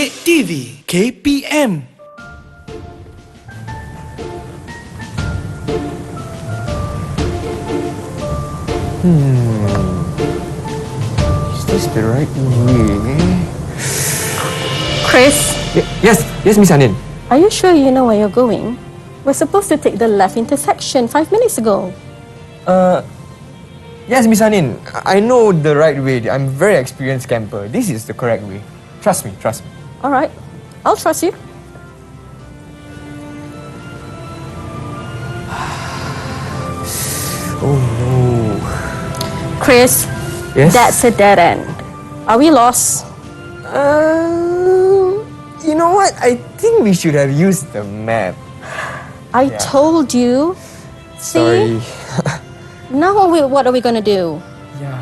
Adik TV KPM. Is this the right way? Chris, Yes, Miss Hanin. are you sure you know where you're going? We're supposed to take the left intersection 5 minutes ago. Yes, Miss Hanin. I know the right way. I'm a very experienced camper. This is the correct way. Trust me. All right, I'll trust you. Oh no. Chris, Yes? that's a dead end. Are we lost? You know what? I think we should have used the map. I told you. Sorry. See? Now what are we going to do? Yeah.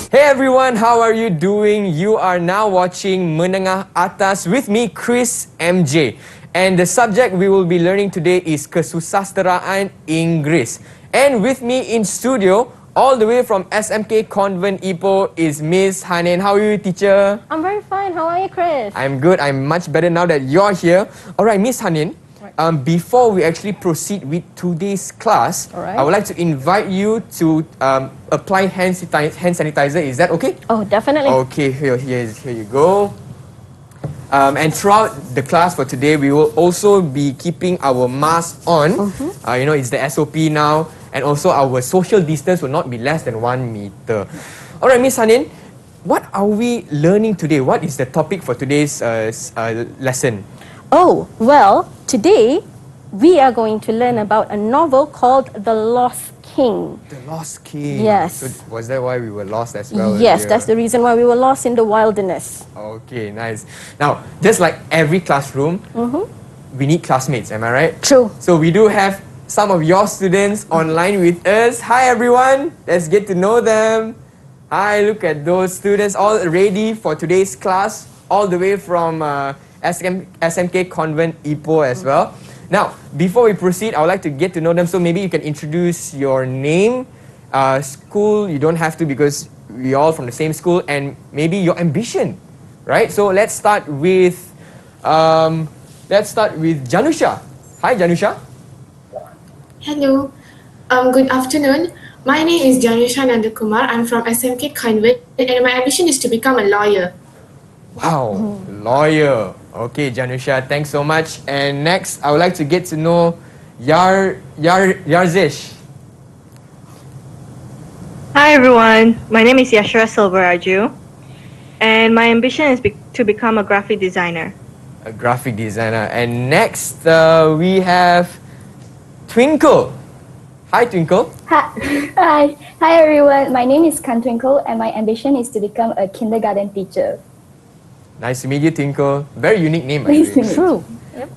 Hey everyone, how are you doing? You are now watching Menengah Atas with me, Chris MJ. And the subject we will be learning today is Kesusasteraan Inggeris. And with me in studio, all the way from SMK Convent Ipoh, is Miss Hanin. How are you, teacher? I'm very fine. How are you, Chris? I'm good. I'm much better now that you're here. Alright, Miss Hanin. Before we actually proceed with today's class, Alright. I would like to invite you to apply hand sanitizer. Is that okay? Oh, definitely. Okay, here you go. And throughout the class for today, we will also be keeping our mask on. It's the SOP now. And also our social distance will not be less than 1 meter. Alright, Miss Hanin, what are we learning today? What is the topic for today's lesson? Oh, well, today we are going to learn about a novel called The Lost King. The Lost King. Yes. So was that why we were lost as well? Yes, earlier? that's the reason why we were lost in the wilderness. Okay, nice. Now, just like every classroom, we need classmates, am I right? True. So we do have some of your students online with us. Hi everyone, let's get to know them. Hi, look at those students all ready for today's class, all the way from SMK Convent Ipoh as well. Now, before we proceed, I would like to get to know them. So maybe you can introduce your name, school. You don't have to because we're all from the same school, and maybe your ambition, right? So let's start with Janusha. Hi, Janusha. Hello, good afternoon. My name is Janusha Nandakumar. I'm from SMK Convent and my ambition is to become a lawyer. Wow, lawyer. Okay, Janusha, thanks so much. And next, I would like to get to know Yarzish. Hi everyone, my name is Yashra Silveraju and my ambition is to become a graphic designer. A graphic designer. And next, we have Twinkle. Hi, Twinkle. Hi everyone. My name is Kan Twinkle and my ambition is to become a kindergarten teacher. Nice to meet you, Twinkle. Very unique name, Nice to actually. meet True.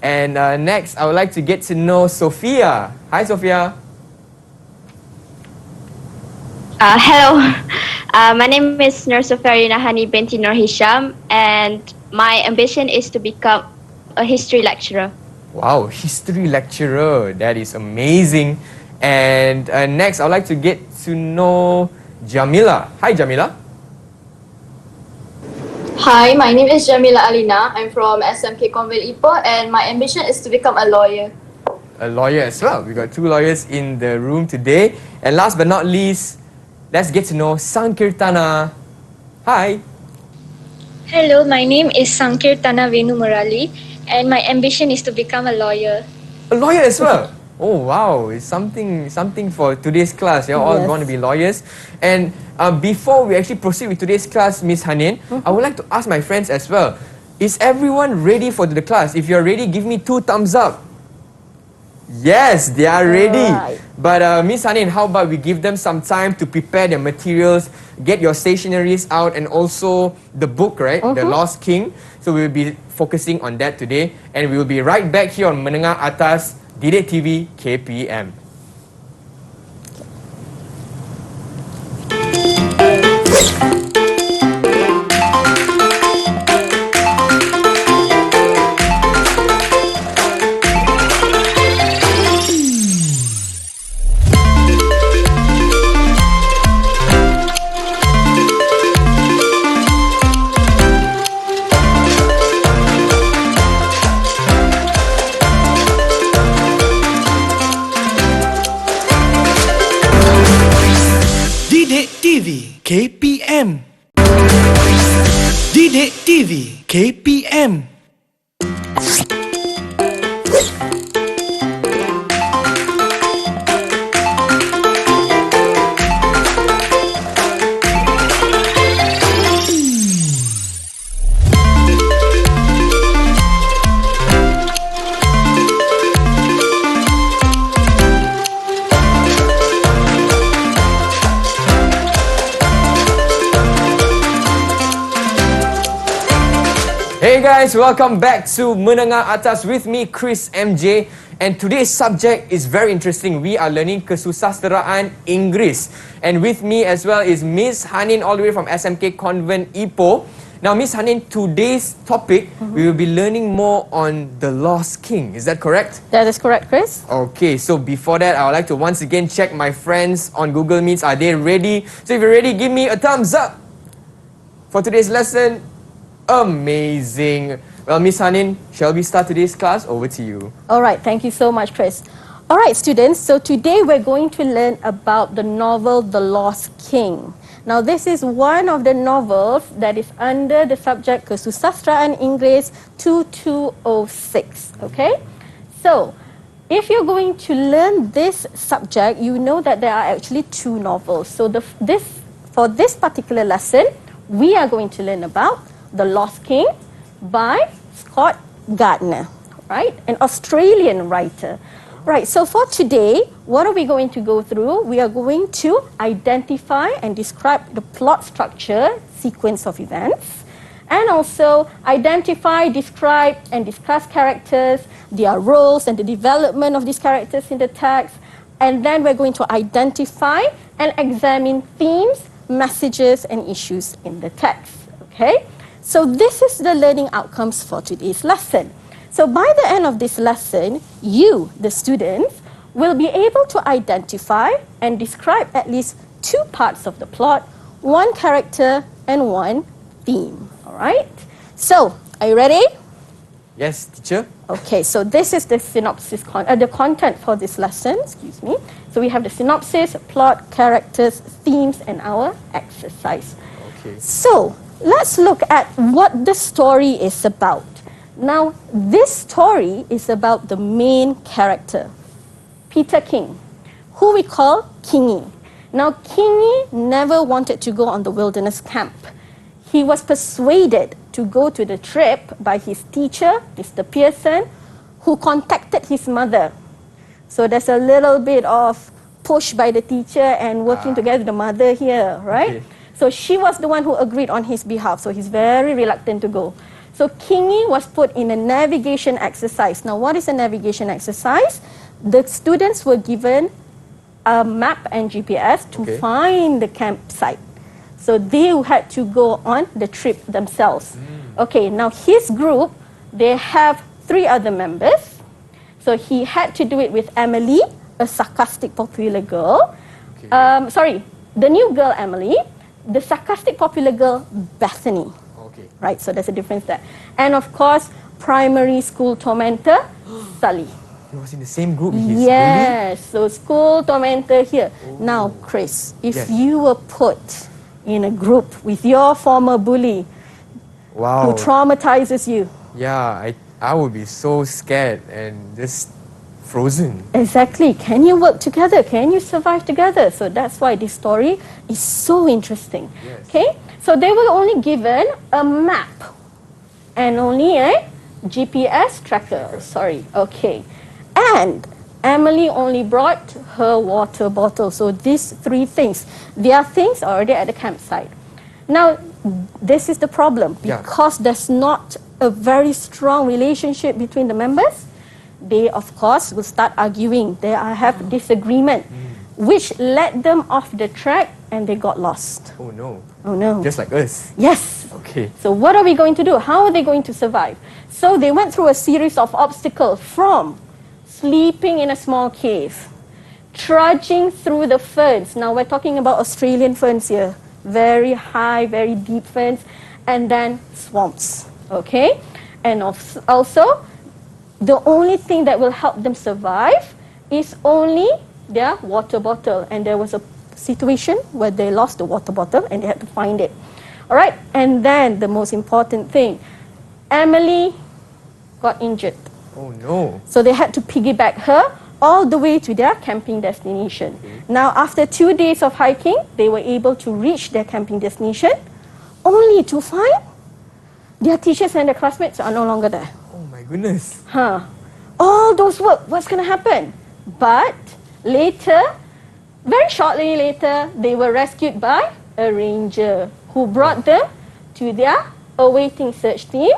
And next, I would like to get to know Sophia. Hi, Sophia. Hello, my name is Nur Sofarina Hani binti Nur Hisham and my ambition is to become a history lecturer. Wow, history lecturer. That is amazing. And next, I would like to get to know Jamila. Hi, Jamila. Hi, my name is Jamila Alina. I'm from SMK Convent Ipoh and my ambition is to become a lawyer. A lawyer as well. We got 2 lawyers in the room today. And last but not least, let's get to know Sankirtana. Hi. Hello, my name is Sankirtana Venu Murali and my ambition is to become a lawyer. A lawyer as well. Oh wow, it's something for today's class. You're all Yes. going to be lawyers. And before we actually proceed with today's class, Miss Hanin, I would like to ask my friends as well. Is everyone ready for the class? If you're ready, give me 2 thumbs up. Yes, they are ready. Alright. But Miss Hanin, how about we give them some time to prepare their materials, get your stationeries out, and also the book, right? The Lost King. So we'll be focusing on that today. And we will be right back here on Menengah Atas, Didik TV, KPM. Didik TV KPM. Didik TV KPM. Hey guys, welcome back to Menengah Atas with me, Chris MJ. And today's subject is very interesting. We are learning Kesusasteraan Inggeris. And with me as well is Miss Hanin, all the way from SMK Convent Ipoh. Now, Miss Hanin, today's topic, we will be learning more on the Lost King. Is that correct? That is correct, Chris. Okay, so before that, I would like to once again check my friends on Google Meets. Are they ready? So if you're ready, give me a thumbs up for today's lesson. Amazing. Well, Miss Hanin, shall we start today's class? Over to you. All right, thank you so much, Chris. All right, students, so today we're going to learn about the novel The Lost King. Now, this is one of the novels that is under the subject Kesusasteraan Inggeris 2206, okay? So, if you're going to learn this subject, you know that there are actually two novels. So, for this particular lesson, we are going to learn about The Lost King by Scott Gardner, right? An Australian writer. Right, so for today, what are we going to go through? We are going to identify and describe the plot structure, sequence of events, and also identify, describe, and discuss characters, their roles, and the development of these characters in the text. And then we're going to identify and examine themes, messages, and issues in the text, okay? So this is the learning outcomes for today's lesson. So by the end of this lesson, you, the students, will be able to identify and describe at least two parts of the plot, one character and one theme. All right? So, are you ready? Yes, teacher. Okay, so this is the synopsis, the content for this lesson, excuse me. So we have the synopsis, plot, characters, themes, and our exercise. Okay. So, let's look at what the story is about. Now, this story is about the main character, Peter King, who we call Kingy. Now, Kingy never wanted to go on the wilderness camp. He was persuaded to go to the trip by his teacher, Mr. Pearson, who contacted his mother. So there's a little bit of push by the teacher and working together with the mother here, right? Okay. So she was the one who agreed on his behalf. So he's very reluctant to go. So Kingy was put in a navigation exercise. Now, what is a navigation exercise? The students were given a map and GPS to find the campsite. So they had to go on the trip themselves. Okay, now his group, they have 3 other members. So he had to do it with Emily, a sarcastic, popular girl. The new girl, Emily. The sarcastic, popular girl, Bethany. Okay. Right, so there's a difference there. And of course, primary school tormentor, Sully. He was in the same group with his Yes, so school tormentor here. Now, Chris, if Yes. you were put in a group with your former bully who Wow. traumatizes you. Yeah, I would be so scared and just frozen. Exactly. Can you work together? Can you survive together? So that's why this story is so interesting. Yes. Okay? So they were only given a map and only a GPS tracker. Sorry. Okay. And Emily only brought her water bottle. So these three things, their things are already at the campsite. Now, this is the problem. Because there's not a very strong relationship between the members, they, of course, will start arguing. They have disagreement, which led them off the track and they got lost. Oh no. Oh no. Just like us. Yes. Okay. So what are we going to do? How are they going to survive? So they went through a series of obstacles, from sleeping in a small cave, trudging through the ferns. Now we're talking about Australian ferns here. Very high, very deep ferns, and then swamps, okay? And also, the only thing that will help them survive is only their water bottle. And there was a situation where they lost the water bottle and they had to find it. All right, and then the most important thing, Emily got injured. Oh no. So they had to piggyback her all the way to their camping destination. Now, after 2 days of hiking, they were able to reach their camping destination, only to find their teachers and their classmates are no longer there. Oh my goodness. All those work, what's going to happen? But later, very shortly later, they were rescued by a ranger who brought them to their awaiting search team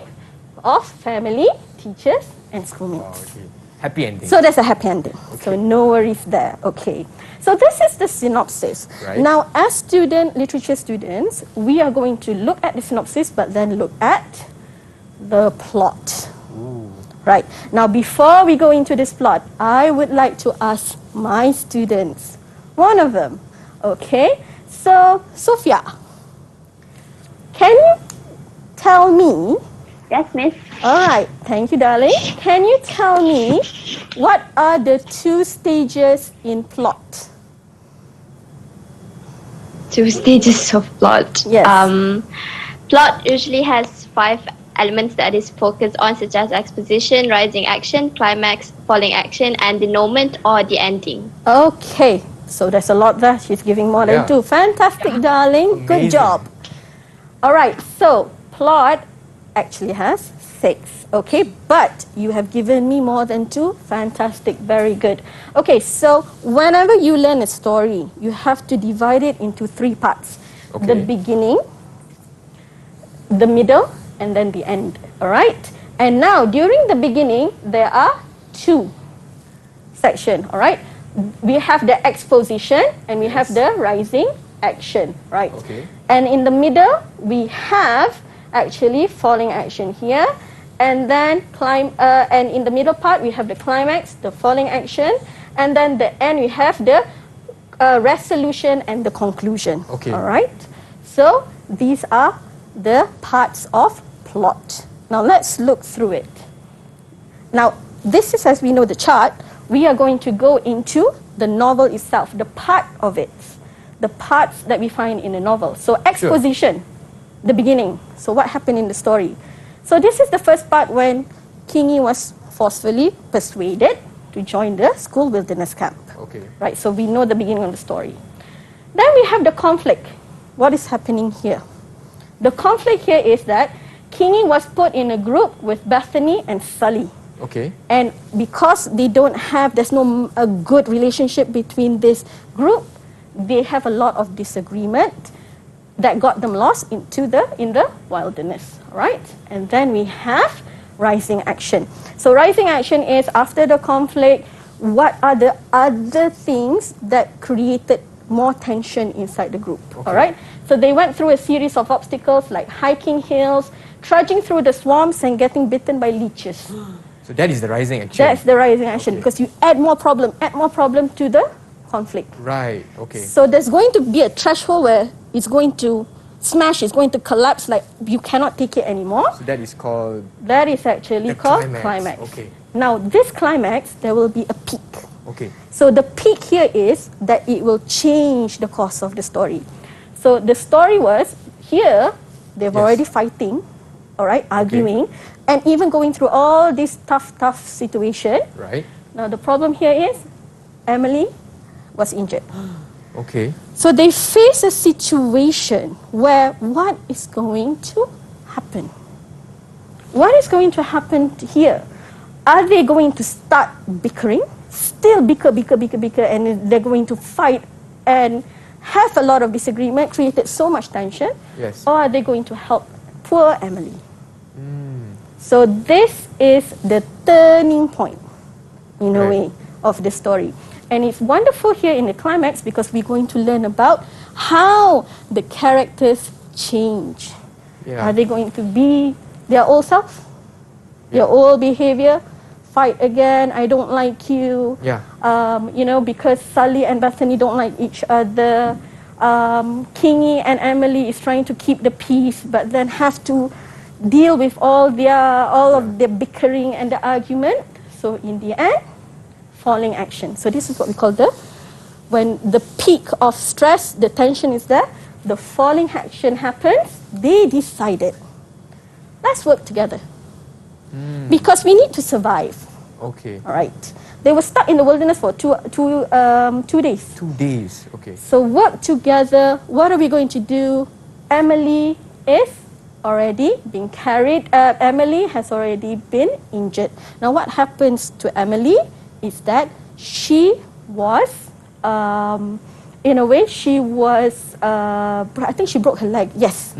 of family, teachers, and schoolmates. Okay. Happy ending. So there's a happy ending. So no worries there. Okay. So this is the synopsis. Right. Now, as literature students, we are going to look at the synopsis, but then look at the plot. Right. Now, before we go into this plot, I would like to ask my students, one of them, okay? So, Sophia, can you tell me? Yes, miss. All right, thank you, darling. Can you tell me what are the 2 stages in plot? 2 stages of plot. Yes. Plot usually has 5 elements that is focused on, such as exposition, rising action, climax, falling action, and denouement or the ending. Okay, so there's a lot there. She's giving more than 2. Fantastic, darling. Good job. All right, so plot actually has 6, okay? But you have given me more than 2. Fantastic, very good. Okay, so whenever you learn a story, you have to divide it into 3 parts. Okay. The beginning, the middle, and then the end, all right? And now, during the beginning, there are 2 sections, all right? We have the exposition and we have the rising action, right? Okay. And in the middle, we have actually falling action here, and then and in the middle part we have the climax, the falling action, and then the end we have the resolution and the conclusion. Okay. All right. So these are the parts of plot. Now let's look through it. Now this is, as we know the chart, we are going to go into the novel itself, the part of it, the parts that we find in the novel. So exposition. The beginning. So what happened in the story? So this is the first part when Kini was forcefully persuaded to join the school wilderness camp. Okay. Right, so we know the beginning of the story. Then we have the conflict. What is happening here? The conflict here is that Kini was put in a group with Bethany and Sully. Okay. And because there's no a good relationship between this group, they have a lot of disagreement that got them lost in the wilderness, right? And then we have rising action. So rising action is after the conflict, what are the other things that created more tension inside the group, all right? So they went through a series of obstacles like hiking hills, trudging through the swamps, and getting bitten by leeches. So that is the rising action. That's the rising action, because you add more problem to the conflict. Right, okay. So there's going to be a threshold where it's going to smash, it's going to collapse, like you cannot take it anymore. So that is called... That is actually the called climax. climax. Okay. Now this climax, there will be a peak. Okay. So the peak here is that it will change the course of the story. So the story was, here, they've already fighting, all right, arguing, and even going through all this tough situation. Right. Now the problem here is, Emily was injured. Okay. So they face a situation where what is going to happen? What is going to happen here? Are they going to start bickering? still bicker, and they're going to fight and have a lot of disagreement, created so much tension? Yes. Or are they going to help poor Emily? So this is the turning point, in a way, of the story. And it's wonderful here in the climax because we're going to learn about how the characters change. Yeah. Are they going to be their old self? Their old behavior? Fight again, I don't like you. Yeah. Because Sally and Bethany don't like each other. Kini and Emily is trying to keep the peace, but then have to deal with all of the bickering and the argument. So in the end, falling action. So this is what we call when the peak of stress, the tension is there, the falling action happens, they decided, let's work together. Because we need to survive. Okay. All right. They were stuck in the wilderness for 2 days. 2 days, okay. So work together. What are we going to do? Emily is already being carried. Emily has already been injured. Now what happens to Emily is that she was, in a way, she was, I think she broke her leg. Yes.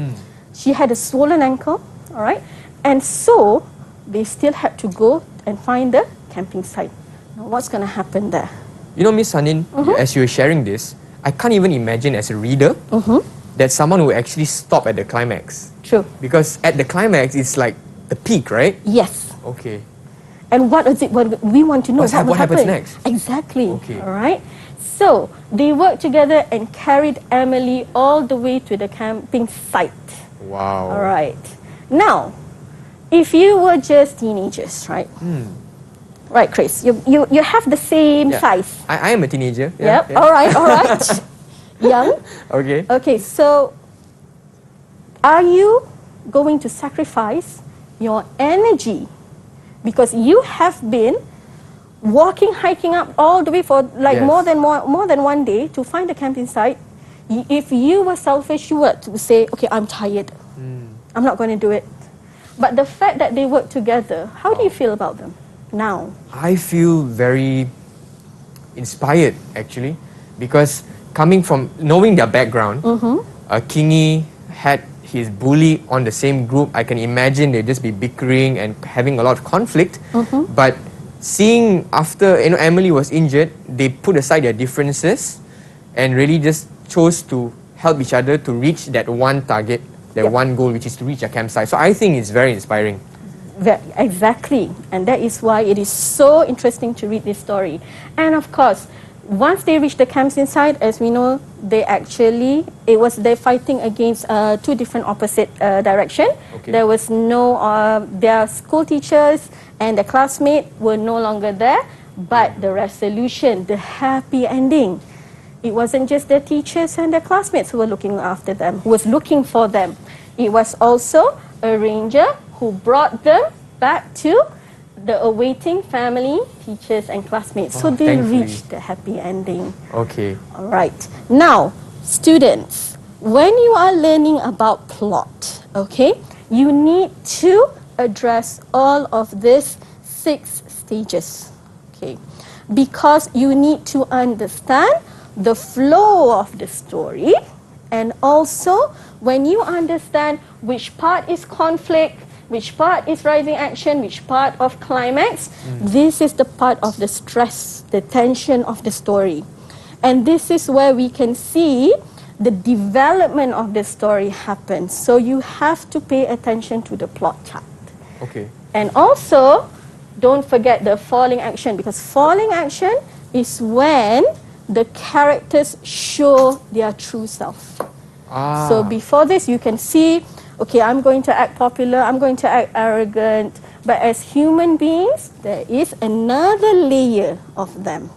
She had a swollen ankle. All right. And so they still had to go and find the camping site. Now what's going to happen there? You know, Miss Hanin, as you were sharing this, I can't even imagine as a reader that someone will actually stop at the climax. True. Because at the climax, it's like the peak, right? Yes. Okay. And what is it? What we want to know? What happens happen? next? Exactly. Okay. All right. So they worked together and carried Emily all the way to the camping site. Wow. All right. Now, if you were just teenagers, right? Right, Chris. You have the same size. I am a teenager. Yep. All right. Young. Okay. Okay. So, are you going to sacrifice your energy because you have been hiking up all the way for more than 1 day to find a camping site? If you were selfish, you would say, "Okay, I'm tired. I'm not going to do it." But the fact that they work together, how do you feel about them now? I feel very inspired, actually, because coming from knowing their background, Kini had his bully on the same group. I can imagine they'd just be bickering and having a lot of conflict. But seeing after Emily was injured, they put aside their differences and really just chose to help each other to reach that one target, that one goal, which is to reach a campsite. So I think it's very inspiring. Exactly. And that is why it is so interesting to read this story. And of course, once they reached the campsite site, as we know, they're fighting against 2 different opposite direction. Okay. There was their school teachers and the classmates were no longer there, but the resolution, the happy ending, it wasn't just the teachers and the classmates who were looking after them, who was looking for them. It was also a ranger who brought them back to the awaiting family, teachers and classmates. So they thankfully reached the happy ending. Okay. All right. Now, students, when you are learning about plot, okay, you need to address all of these 6 stages, okay, because you need to understand the flow of the story, and also when you understand which part is conflict, which part is rising action, which part of climax, this is the part of the stress, the tension of the story. And this is where we can see the development of the story happen. So you have to pay attention to the plot chart. Okay. And also, don't forget the falling action, because falling action is when the characters show their true self. So before this, you can see, okay, I'm going to act popular, I'm going to act arrogant, but as human beings, there is another layer of them.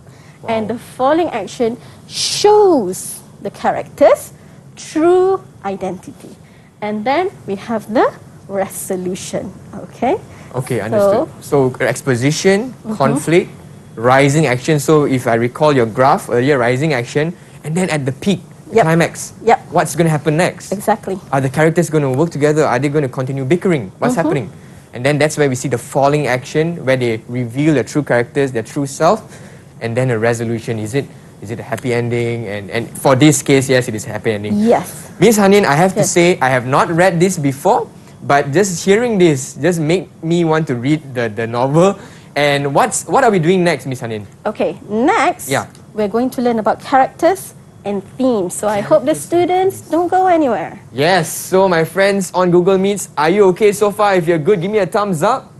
And the falling action shows the characters' true identity. And then we have the resolution, okay? Okay, understood. So exposition, conflict, rising action. So if I recall your graph earlier, rising action, and then at the peak, climax. What's going to happen next? Exactly. Are the characters going to work together? Are they going to continue bickering? What's happening? And then that's where we see the falling action, where they reveal their true characters, their true self. and then a resolution. Is it a happy ending? And for this case, yes, it is a happy ending. Yes. Miss Hanin, I have to Yes. say, I have not read this before, but just hearing this just make me want to read the novel. And what are we doing next, Miss Hanin? Okay, next, Yeah. we're going to learn about characters and themes. So I hope the students don't go anywhere. Yes, so my friends on Google Meets, are you okay so far? If you're good, give me a thumbs up.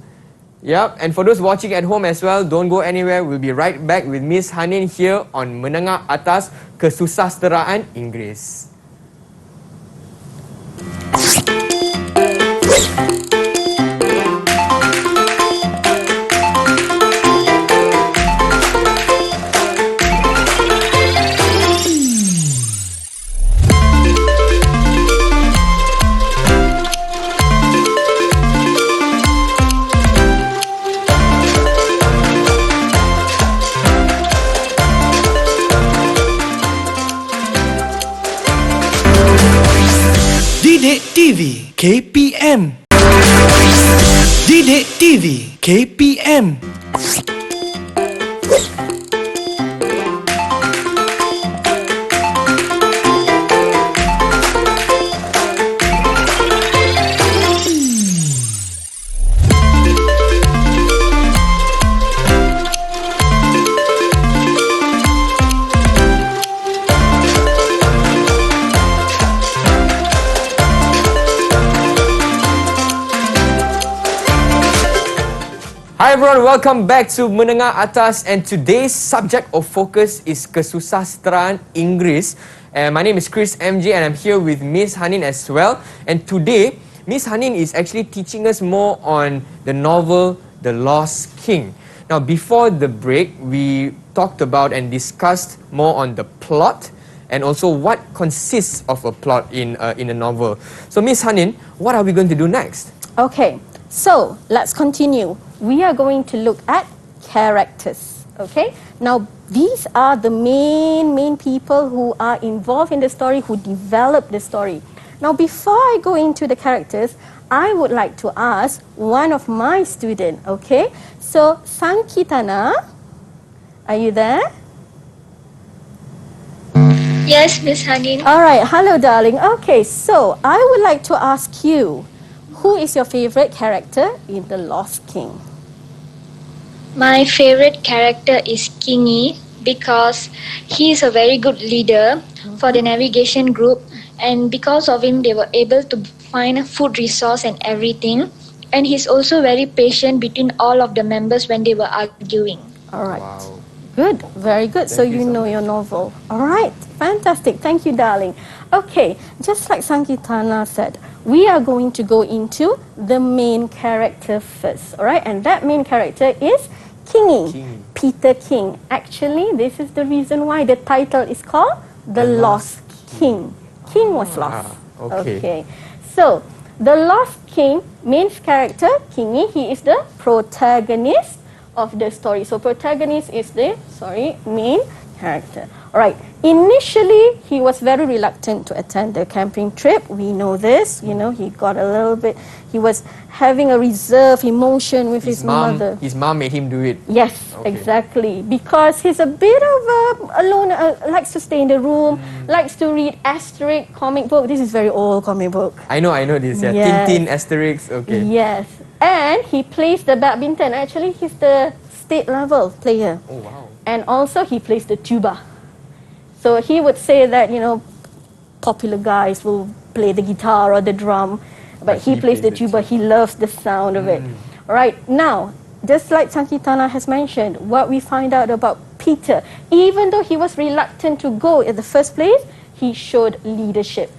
Yep, and for those watching at home as well, don't go anywhere. We'll be right back with Miss Hanin here on Menengah Atas Kesusasteraan Inggeris. Didik TV KPM. Didik TV KPM. Hi everyone, welcome back to Menengah Atas, and today's subject of focus is Kesusasteraan Inggeris. And my name is Chris MJ and I'm here with Miss Hanin as well. And today, Miss Hanin is actually teaching us more on the novel The Lost King. Now before the break, we talked about and discussed more on the plot and also what consists of a plot in a novel. So Miss Hanin, what are we going to do next? Okay, so let's continue. We are going to look at characters. Okay, now these are the main people who are involved in the story, who develop the story. Now before I go into the characters, I would like to ask one of my students. Okay, so Sankitana, are you there? Yes, Miss Hanin. All right, hello darling. Okay, so I would like to ask you, who is your favorite character in The Lost King? My favorite character is Kini because he is a very good leader for the navigation group, and because of him they were able to find a food resource and everything, and he's also very patient between all of the members when they were arguing. All right. Wow. Good, very good. So you know your novel. All right, fantastic. Thank you, darling. Okay, just like Sankitana said, we are going to go into the main character first. All right, and that main character is Kingi, Peter King. Actually, this is the reason why the title is called The Lost King. King was lost. Okay. So, The Lost King, main character, Kingi, he is the protagonist of the story. So protagonist is the, main character. Alright, initially he was very reluctant to attend the camping trip. We know this, you know, he got a little bit, he was having a reserved emotion with his mother. His mom made him do it. Yes, exactly. Because he's a bit of a alone, likes to stay in the room, likes to read Asterix comic book. This is very old comic book. I know this. Yeah, Yes. Tintin, Asterix. Okay. Yes. And he plays the badminton. Actually, he's the state level player. Oh wow. And also he plays the tuba. So he would say that, you know, popular guys will play the guitar or the drum, but he plays the tuba. He loves the sound of it. All right. Now, just like Sankitana has mentioned, what we find out about Peter, even though he was reluctant to go in the first place, he showed leadership.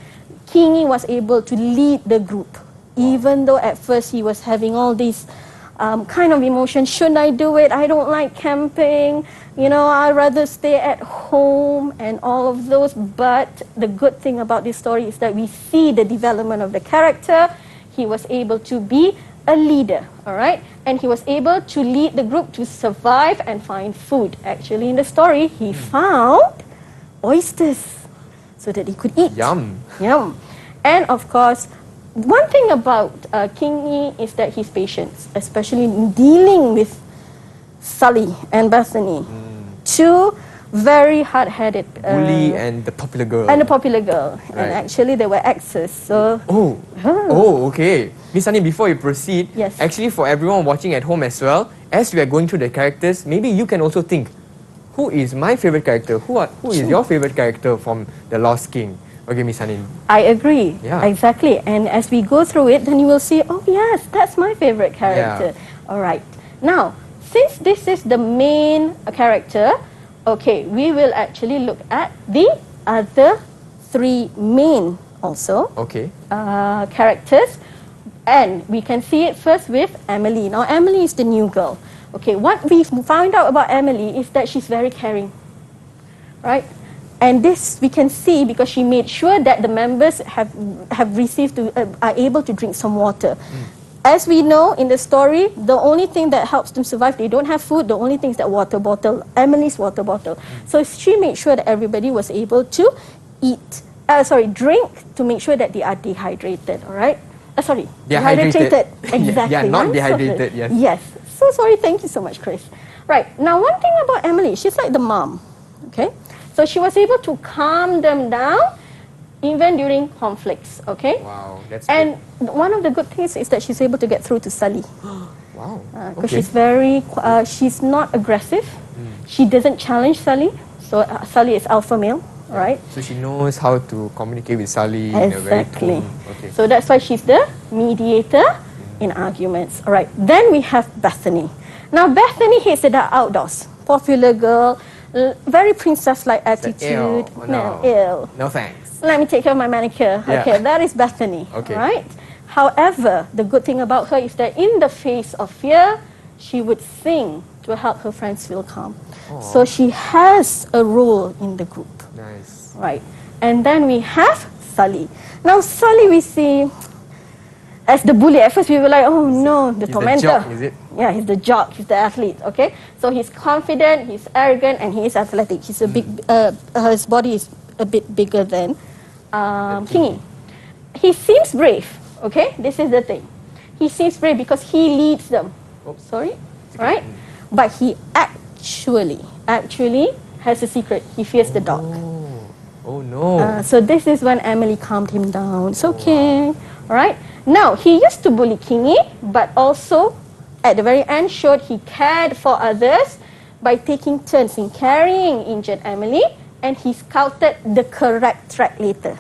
Kingi was able to lead the group. Even though at first he was having all these kind of emotions. Should I do it? I don't like camping. You know, I'd rather stay at home and all of those. But the good thing about this story is that we see the development of the character. He was able to be a leader, all right? And he was able to lead the group to survive and find food. Actually, in the story, he found oysters so that he could eat. Yum. Yum. And of course, one thing about Kingi is that he's patient, especially in dealing with Sully and Bethany, two very hard-headed Bully and the popular girl. and a popular girl, and Right. actually they were exes. So Okay. Miss Hanin, before you proceed, Yes. actually for everyone watching at home as well, as we are going through the characters, maybe you can also think, who is my favorite character? Who is your favorite character from The Lost King? Okay, Miss Hanin. I agree. Yeah. Exactly. And as we go through it, then you will see, oh yes, that's my favorite character. All right. Now, since this is the main character, okay, we will actually look at the other three main also Okay. characters. And we can see it first with Emily. Now, Emily is the new girl. Okay, what we found out about Emily is that she's very caring. Right? And this we can see because she made sure that the members have received are able to drink some water. As we know in the story, the only thing that helps them survive, they don't have food, the only thing is that water bottle, Emily's water bottle. So she made sure that everybody was able to drink to make sure that they are dehydrated, all right? Dehydrated. Exactly. Yeah, not I'm so dehydrated, sorry. yes. Yes. So sorry, thank you so much, Chris. Right, now one thing about Emily, she's like the mom, okay? So she was able to calm them down even during conflicts, okay? Wow, that's And one of the good things is that she's able to get through to Sally. wow. Because she's not aggressive. She doesn't challenge Sally. So Sally is alpha male, right? So she knows how to communicate with Sally in a very Exactly. tone. Okay. So that's why she's the mediator in arguments. All right. Then we have Bethany. Now Bethany hates the outdoors. Popular girl, very princess-like attitude. Ill. No thanks. Let me take care of my manicure. Yeah. Okay, that is Bethany. Okay. Right? However, the good thing about her is that in the face of fear, she would sing to help her friends feel calm. So she has a role in the group. Nice. Right. And then we have Sully. Now Sully we see as the bully. At first we were like, oh no, the He's tormentor. the jock, is it? Yeah, he's the jock, he's the athlete, okay? So he's confident, he's arrogant, and he is athletic. He's a big, his body is a bit bigger than Kingi. He seems brave, okay? This is the thing. He seems brave because he leads them. Right? But he actually has a secret. He fears the dog. Oh no. So this is when Emily calmed him down. It's okay, right? Now, he used to bully Kingi, but also at the very end showed he cared for others by taking turns in carrying injured Emily, and he scouted the correct track later.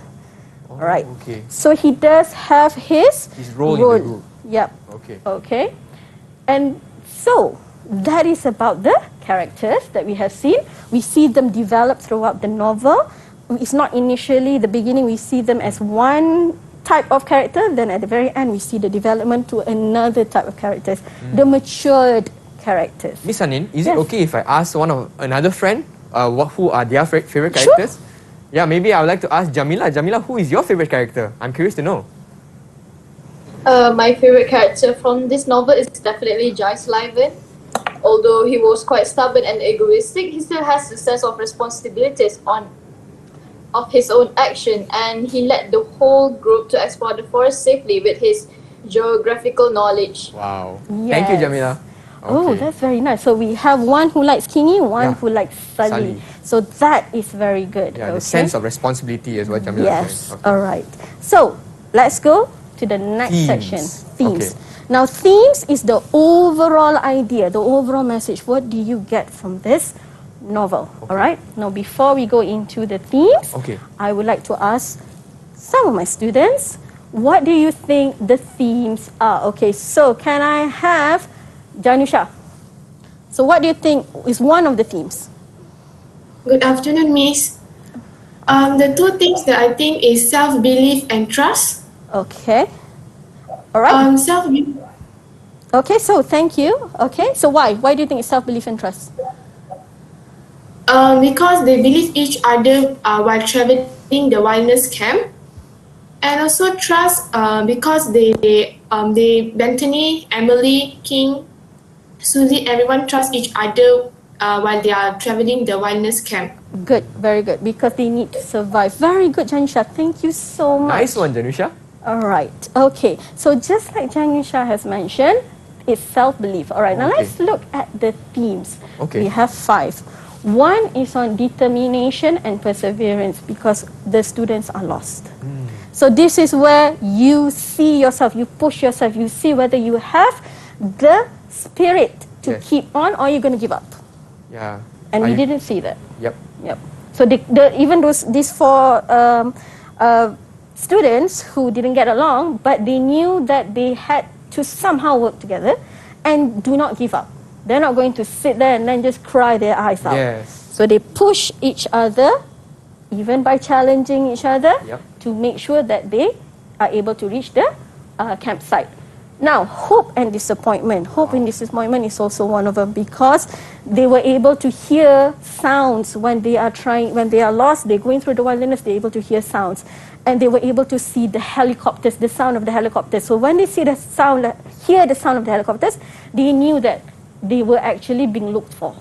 Alright. Okay. So he does have his role in the group. Yep. Okay. And so that is about the characters that we have seen. We see them develop throughout the novel. It's not initially the beginning, we see them as one type of character, then at the very end we see the development to another type of characters, the matured characters. Miss Hanin, is it Yes. okay if I ask another friend who are their favorite Sure. characters? Yeah, maybe I would like to ask Jamila. Jamila, who is your favorite character? I'm curious to know. My favorite character from this novel is definitely Jaislaven. Although he was quite stubborn and egoistic, he still has a sense of responsibilities of his own action, and he led the whole group to explore the forest safely with his geographical knowledge. Wow. Thank you, Yes. Jamila. Oh, Okay. that's very nice. So we have one who likes Kingi, one Yeah. who likes Sully. Sully. So that is very good. Yeah, the okay? sense of responsibility is what Jamila Yes. said. Okay. All right. So let's go to the next Themes. section. Themes. Okay. Now, themes is the overall idea, the overall message. What do you get from this novel? All right. Now, before we go into the themes, Okay. I would like to ask some of my students, what do you think the themes are? Okay. So, can I have Janusha? So, what do you think is one of the themes? Good afternoon, Miss. The two things that I think is self-belief and trust. Okay. All right. Self-belief. Okay, so thank you. Okay, so why? Why do you think it's self-belief and trust? Because they believe each other while traveling the wilderness camp, and also trust because they Bethany, Emily, King, Susie, everyone trust each other while they are traveling the wilderness camp. Good, very good. Because they need to survive. Very good, Janusha. Thank you so much. Nice one, Janusha. All right. Okay. So just like Janusha has mentioned, it's self-belief. All right. Now Okay. let's look at the themes. Okay. We have 5. One is on determination and perseverance because the students are lost. So this is where you see yourself, you push yourself, you see whether you have the spirit to keep on or you're going to give up. Yeah. And we didn't see that. Yep. Yep. So even these four students who didn't get along, but they knew that they had to somehow work together and do not give up. They're not going to sit there and then just cry their eyes out. Yes. So they push each other, even by challenging each other, Yep. to make sure that they are able to reach the campsite. Now, hope and disappointment. Hope and disappointment is also one of them because they were able to hear sounds when they are lost, they're going through the wilderness, they're able to hear sounds. And they were able to see the helicopters, the sound of the helicopters. So when they hear the sound of the helicopters, they knew that they were actually being looked for.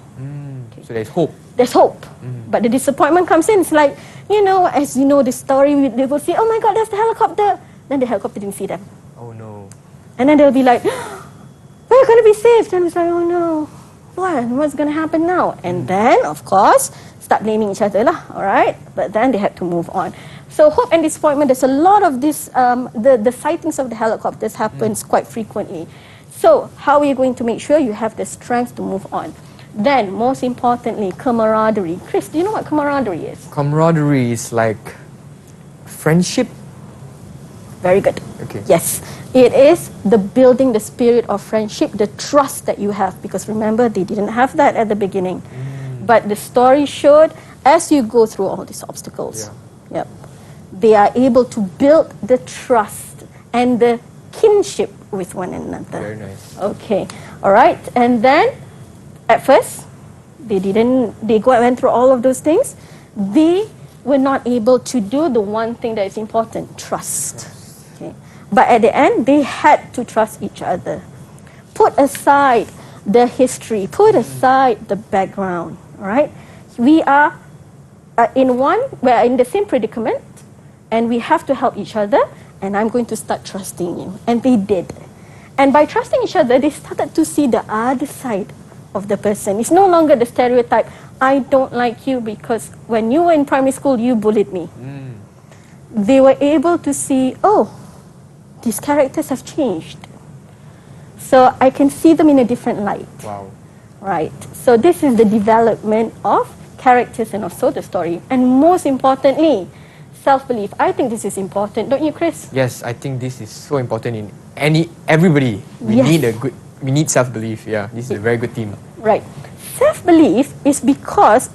So there's hope. There's hope. But the disappointment comes in. It's like, as you know the story, they will say, oh my God, that's the helicopter. Then the helicopter didn't see them. Oh no. And then they'll be like, we're going to be saved. And it's like, oh no, what's going to happen now? And then, of course, start blaming each other lah, all right? But then they had to move on. So hope and disappointment, there's a lot of this, the sightings of the helicopters happens quite frequently. So how are you going to make sure you have the strength to move on? Then, most importantly, camaraderie. Chris, do you know what camaraderie is? Camaraderie is like friendship. Very good. Okay. Yes, it is the building the spirit of friendship, the trust that you have. Because remember, they didn't have that at the beginning. But the story showed, as you go through all these obstacles, they are able to build the trust and the kinship with one another. Very nice. Okay, all right. And then, at first, they went through all of those things. They were not able to do the one thing that is important, trust. Okay. But at the end, they had to trust each other. Put aside the history, put aside the background, all right? We are we're in the same predicament, and we have to help each other, and I'm going to start trusting you. And they did. And by trusting each other, they started to see the other side of the person. It's no longer the stereotype, I don't like you because when you were in primary school, you bullied me. They were able to see, oh, these characters have changed. So I can see them in a different light. Wow. Right. So this is the development of characters and also the story. And most importantly, self-belief. I think this is important, don't you, Chris? Yes, I think this is so important in everybody. We need self-belief. Yeah, this is a very good theme. Right. Self-belief is because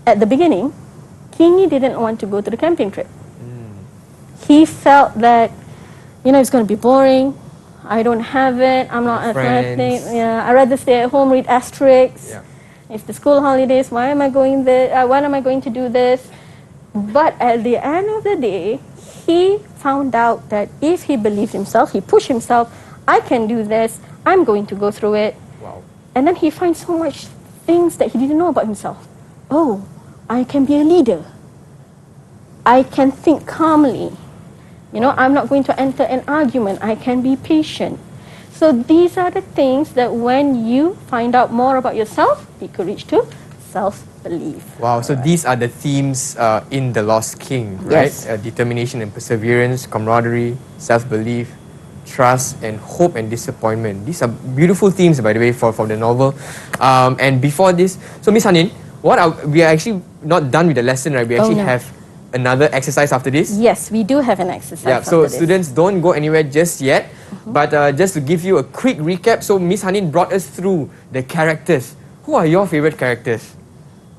at the beginning, Kini didn't want to go to the camping trip. He felt that, it's going to be boring. I don't have it. I'm not athletic. Yeah, I'd rather stay at home, read asterisks. Yeah. It's the school holidays. Why am I going there? When am I going to do this? But at the end of the day, he found out that if he believed himself, he pushed himself, I can do this. I'm going to go through it. Wow. And then he finds so much things that he didn't know about himself. Oh, I can be a leader. I can think calmly. I'm not going to enter an argument. I can be patient. So these are the things that when you find out more about yourself, you could reach to self-belief. Wow, so these are the themes in The Lost King, right? Yes. Determination and perseverance, camaraderie, self-belief, trust, and hope and disappointment. These are beautiful themes, by the way, for the novel. And before this, so Miss Hanin, we are actually not done with the lesson, right? We actually have another exercise after this. Yes, we do have an exercise after so this. students, don't go anywhere just yet. But just to give you a quick recap, so Miss Hanin brought us through the characters. Who are your favorite characters?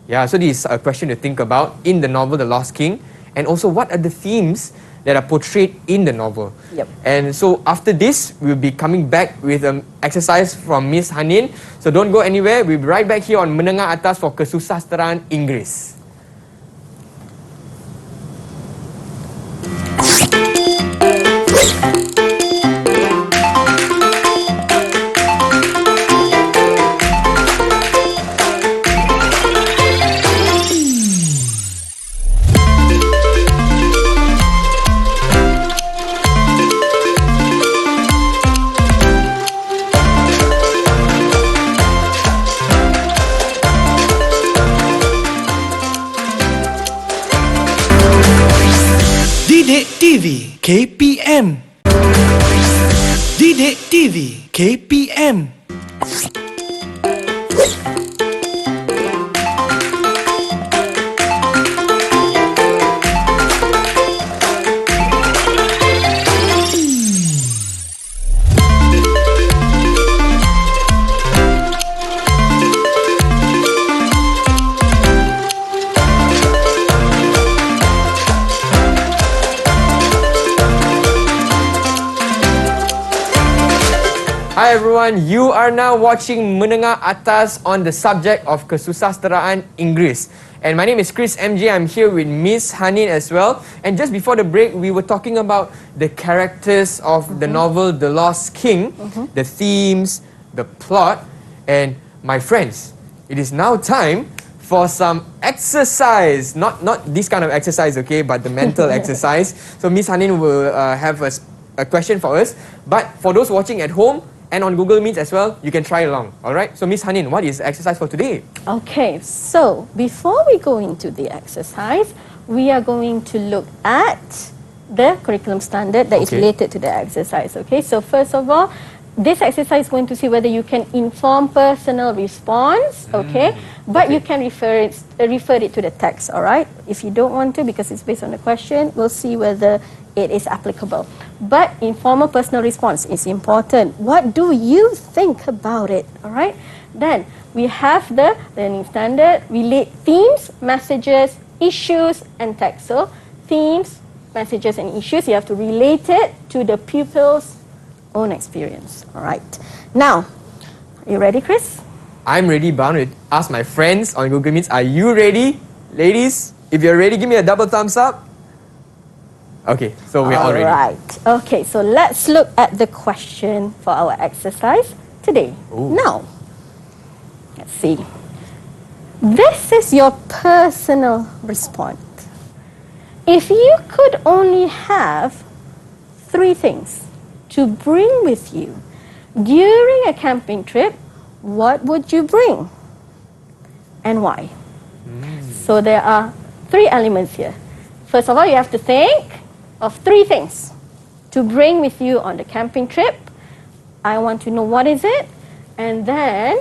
Yeah, so this is a question to think about in the novel The Lost King. And also, what are the themes that are portrayed in the novel? Yep. And so after this, we'll be coming back with an exercise from Miss Hanin. So don't go anywhere. We'll be right back here on Menengah Atas for Kesusasteraan Inggeris. Didik TV KPM. Didik TV KPM. Hi everyone, you are now watching Menengah Atas on the subject of Kesusasteraan Inggeris. And my name is Chris MJ, I'm here with Miss Hanin as well. And just before the break, we were talking about the characters of the novel The Lost King, the themes, the plot, and my friends, it is now time for some exercise. Not this kind of exercise, okay, but the mental exercise. So Miss Hanin will have a question for us. But for those watching at home, and on Google Meet as well, you can try along. Alright? So Miss Hanin, what is the exercise for today? Okay, so before we go into the exercise, we are going to look at the curriculum standard that is related to the exercise. Okay, so first of all, this exercise is going to see whether you can inform personal response, okay, but you can refer it to the text, alright? If you don't want to, because it's based on the question, we'll see whether it is applicable. But informal personal response is important. What do you think about it? Alright? Then we have the learning standard, relate themes, messages, issues, and text. So themes, messages, and issues, you have to relate it to the pupil's own experience. Alright. Now, are you ready, Chris? I'm ready, but I'm going to ask my friends on Google Meets, are you ready? Ladies, if you're ready, give me a double thumbs up. Okay, so we're all ready. Alright. Okay, so let's look at the question for our exercise today. Ooh. Now, let's see. This is your personal response. If you could only have 3 things to bring with you during a camping trip, what would you bring? And why? So there are 3 elements here. First of all, you have to think of 3 things to bring with you on the camping trip. I want to know what is it, and then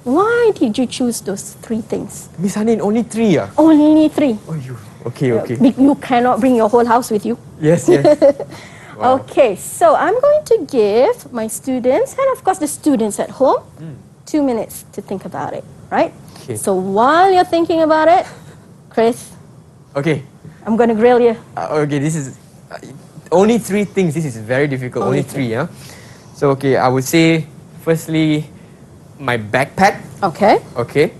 why did you choose those 3 things? Miss Hanin, only 3 ah? Only 3. Oh, you. Okay. You cannot bring your whole house with you. Yes. Wow. Okay, so I'm going to give my students, and of course the students at home, 2 minutes to think about it, right? Okay. So while you're thinking about it, Chris, Okay. I'm going to grill you. Okay, this is only 3 things. This is very difficult. Only 3, yeah. So okay, I would say firstly, my backpack. Okay. Okay.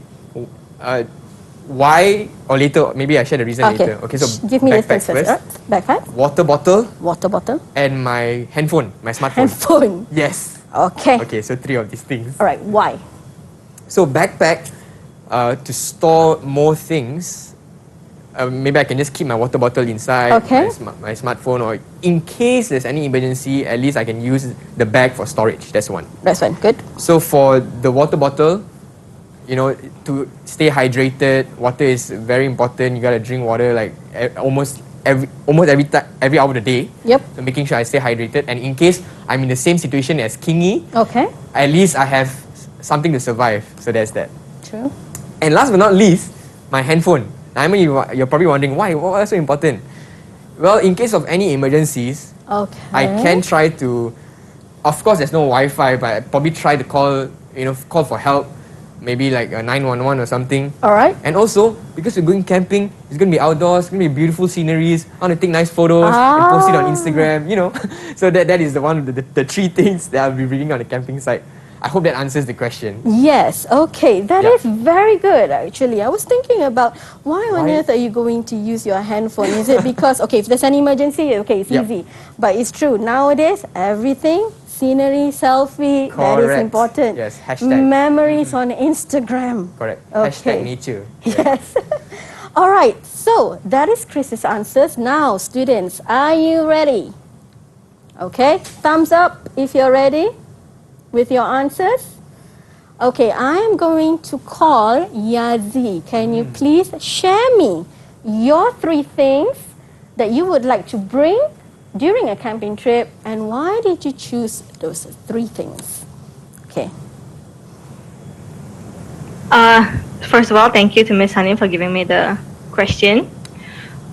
Why or later? Maybe I share the reason later. Okay, so give me the backpack things first. Backpack. Water bottle. Water bottle. And my handphone, my smartphone. Handphone. Yes. Okay. Okay, so 3 of these things. All right. Why? So backpack, to store more things. Maybe I can just keep my water bottle inside, Okay. my smartphone, or in case there's any emergency, at least I can use the bag for storage. That's one. That's one. Good. So for the water bottle, you know, to stay hydrated, water is very important. You gotta drink water like almost every hour of the day. Yep. So making sure I stay hydrated, and in case I'm in the same situation as Kini, Okay. at least I have something to survive. So there's that. True. And last but not least, my handphone. I mean, you're probably wondering why is so important? Well, in case of any emergencies, Okay. I can try to. Of course, there's no Wi-Fi, but I probably try to call for help. Maybe like a 911 or something. All right. And also, because we're going camping, it's going to be outdoors, it's going to be beautiful sceneries. I want to take nice photos and post it on Instagram, you know. So that is one of the 3 things that I'll be bringing on the camping site. I hope that answers the question. Yes, okay. That is very good, actually. I was thinking about why on earth are you going to use your handphone? Is it because, okay, if there's an emergency, okay, it's easy. But it's true, nowadays, everything, scenery, selfie, that is important. Yes, hashtag. Memories on Instagram. Correct. Okay. Hashtag nature. Yes. All right, so that is Chris's answers. Now, students, are you ready? Okay, thumbs up if you're ready with your answers. Okay, I am going to call Yazi. Can you please share me your 3 things that you would like to bring during a camping trip, and why did you choose those 3 things? Okay. First of all, thank you to Miss Hanin for giving me the question.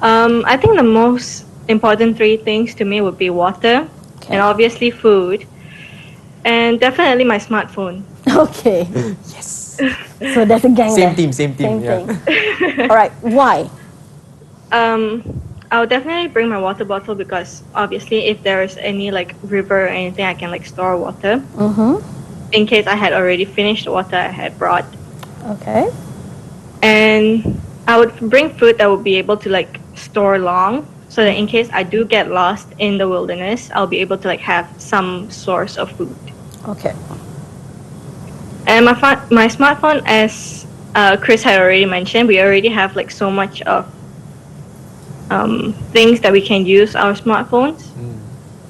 I think the most important 3 things to me would be water, and obviously food, and definitely my smartphone. Okay. Yes. So that's a gang Same there. team. Same Yeah. thing. All right. Why? I'll definitely bring my water bottle because obviously if there's any like river or anything, I can like store water. In case I had already finished the water I had brought. Okay. And I would bring food that would be able to like store long, so that in case I do get lost in the wilderness, I'll be able to like have some source of food. Okay. And my smartphone, as Chris had already mentioned, we already have like so much of things that we can use our smartphones.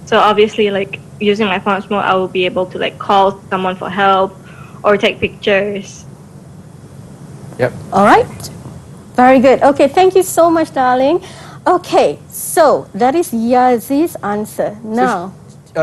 So obviously, like using my smartphone, I will be able to like call someone for help or take pictures. Yep. All right. Very good. Okay, thank you so much, darling. Okay, so that is Yazi's answer. Now,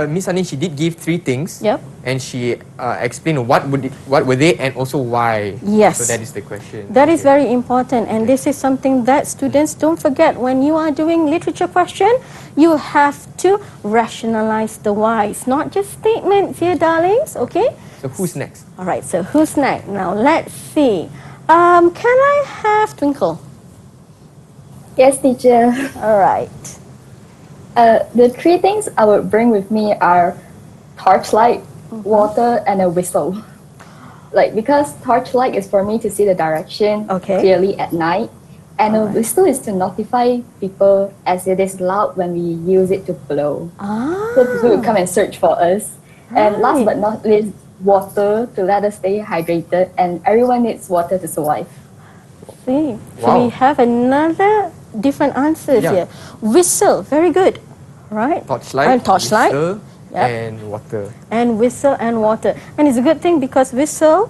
Miss Hanin, she did give 3 things. Yep. And she explained what were they and also why. Yes. So that is the question. that is very important, and this is something that students don't forget. When you are doing literature question, you have to rationalize the why. It's not just statements here, darlings, okay? So who's next? All right, so who's next? Now, let's see. Can I have Twinkle? Yes, teacher. All right. The 3 things I would bring with me are torchlight, water, and a whistle. Like, because torchlight is for me to see the direction clearly at night, and a whistle is to notify people as it is loud when we use it to blow. So people will come and search for us. And last but not least, water to let us stay hydrated, and everyone needs water to survive. See, so Wow. we have another different answers Yeah. here. Whistle, very good, right? Torchlight, And torchlight, whistle, Yep. and water. and whistle and water. And it's a good thing because whistle,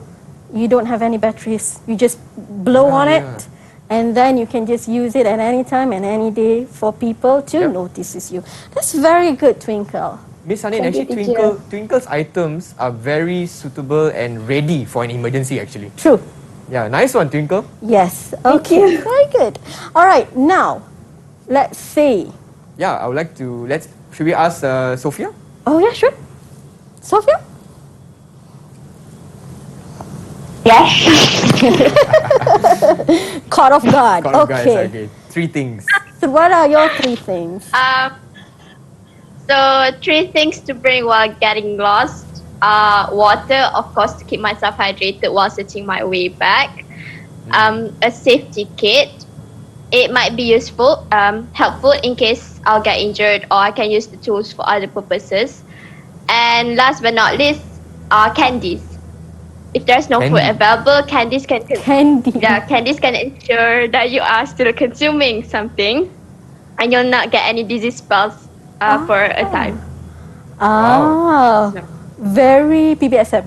you don't have any batteries. You just blow on it, and then you can just use it at any time and any day for people to notice you. That's very good, Twinkle. Miss Hanin, Thank you, actually teacher. Twinkle's items are very suitable and ready for an emergency actually. True. Yeah, nice one, Twinkle. Yes. Okay. Very good. All right. Now, let's see. Yeah, I would like to, should we ask Sophia? Oh yeah, sure. Sophia? Yes. Caught off guard. Caught off guard, Okay. okay. 3 things. So what are your 3 things? So 3 things to bring while getting lost. Water, of course, to keep myself hydrated while searching my way back. A safety kit. It might be useful, helpful in case I'll get injured or I can use the tools for other purposes. And last but not least, candies. If there's no food available, candies can ensure that you are still consuming something, and you'll not get any disease spells for a time. Very PBSM.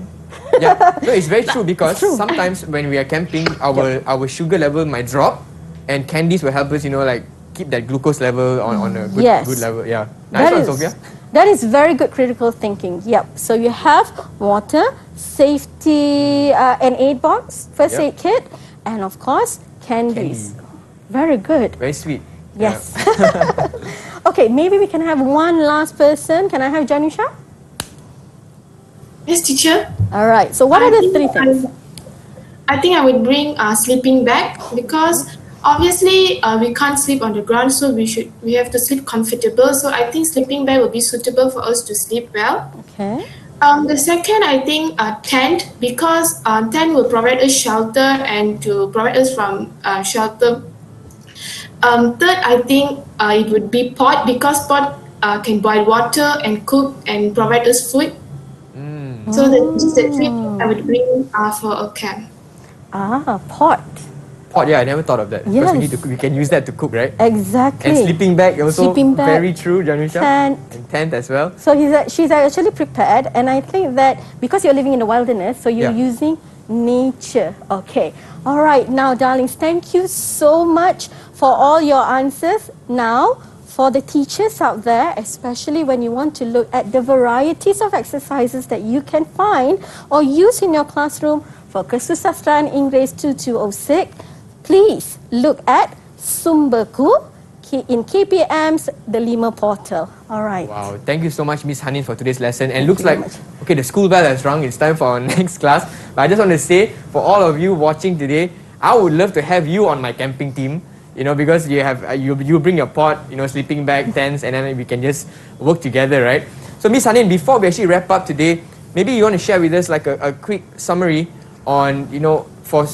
Yeah, no, it's very true because sometimes when we are camping, our sugar level might drop, and candies will help us, like keep that glucose level on a good level. Yeah, nice one, Sophia. That is very good critical thinking. Yep. So you have water, safety, an aid box, first aid kit, and of course candies. Very good. Very sweet. Yes. Okay, maybe we can have one last person. Can I have Janusha? Yes, teacher. All right. So what are the 3 things? I think I would bring a sleeping bag because obviously we can't sleep on the ground, so we have to sleep comfortable. So I think sleeping bag will be suitable for us to sleep well. Okay. The second, I think a tent, because tent will provide us shelter and to provide us from shelter. Third, I think it would be pot, because pot can boil water and cook and provide us food. So that's the 3 things I would bring for a camp. Pot. Pot, yeah, I never thought of that. Because we can use that to cook, right? Exactly. And sleeping bag also, Sleeping bag, very true, Janusha. tent. And tent as well. So she's actually prepared, and I think that because you're living in the wilderness, so you're using nature. Okay. All right. Now, darlings, thank you so much for all your answers. Now, for the teachers out there, especially when you want to look at the varieties of exercises that you can find or use in your classroom for Kesusasteraan Inggeris 2206, please look at Sumberku in KPM's The Lima portal. All right. Wow, thank you so much, Miss Hanin, for today's lesson. And looks like, okay, the school bell has rung. It's time for our next class. But I just want to say, for all of you watching today, I would love to have you on my camping team. You know, because you have you bring your pot, you know, sleeping bag, tents, and then we can just work together, right? So, Miss Hanin, before we actually wrap up today, maybe you want to share with us like a quick summary on, you know, for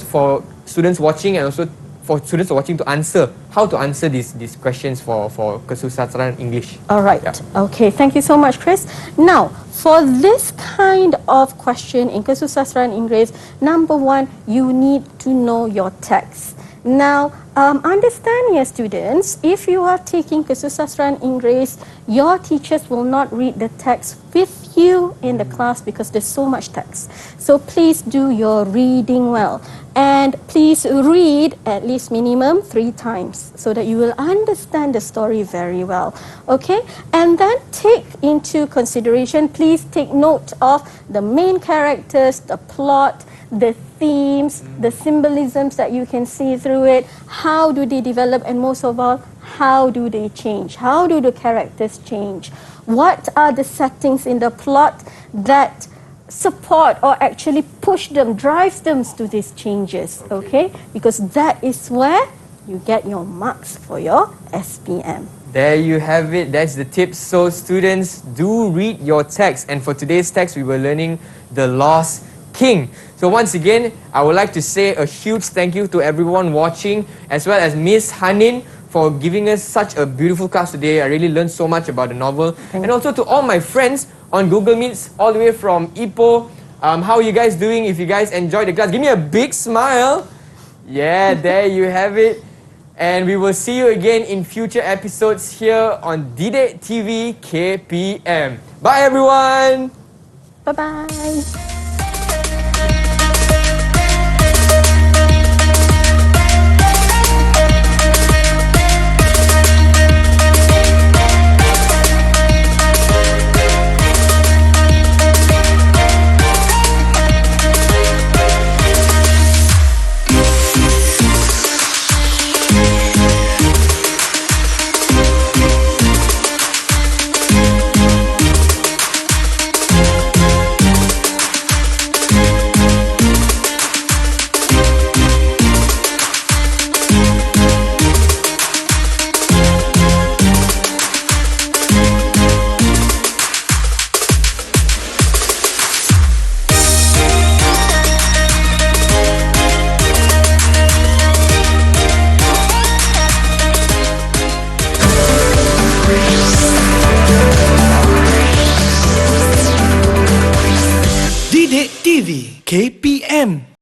students watching and also for students watching to answer, how to answer these questions for Kesusasteraan English. All right. Yeah. Okay. Thank you so much, Chris. Now, for this kind of question in Kesusasteraan Inggeris, number one, you need to know your text. Now, understand, yes, students, if you are taking Kesusasteraan Inggeris, your teachers will not read the text with you in the class because there's so much text. So please do your reading well. And please read at least minimum 3 times so that you will understand the story very well. Okay? And then take into consideration, please take note of the main characters, the plot, the themes, the symbolisms that you can see through it, how do they develop, and most of all, how do they change? How do the characters change? What are the settings in the plot that support or actually push them, drives them to these changes, okay? Because that is where you get your marks for your SPM. There you have it. That's the tips. So students, do read your text. And for today's text, we were learning the Lost King. So once again, I would like to say a huge thank you to everyone watching, as well as Miss Hanin for giving us such a beautiful class today. I really learned so much about the novel. And also to all my friends on Google Meets, all the way from Ipoh. How are you guys doing? If you guys enjoyed the class, give me a big smile. Yeah, there you have it. And we will see you again in future episodes here on Didik TV KPM. Bye everyone! Bye-bye! Didik TV KPM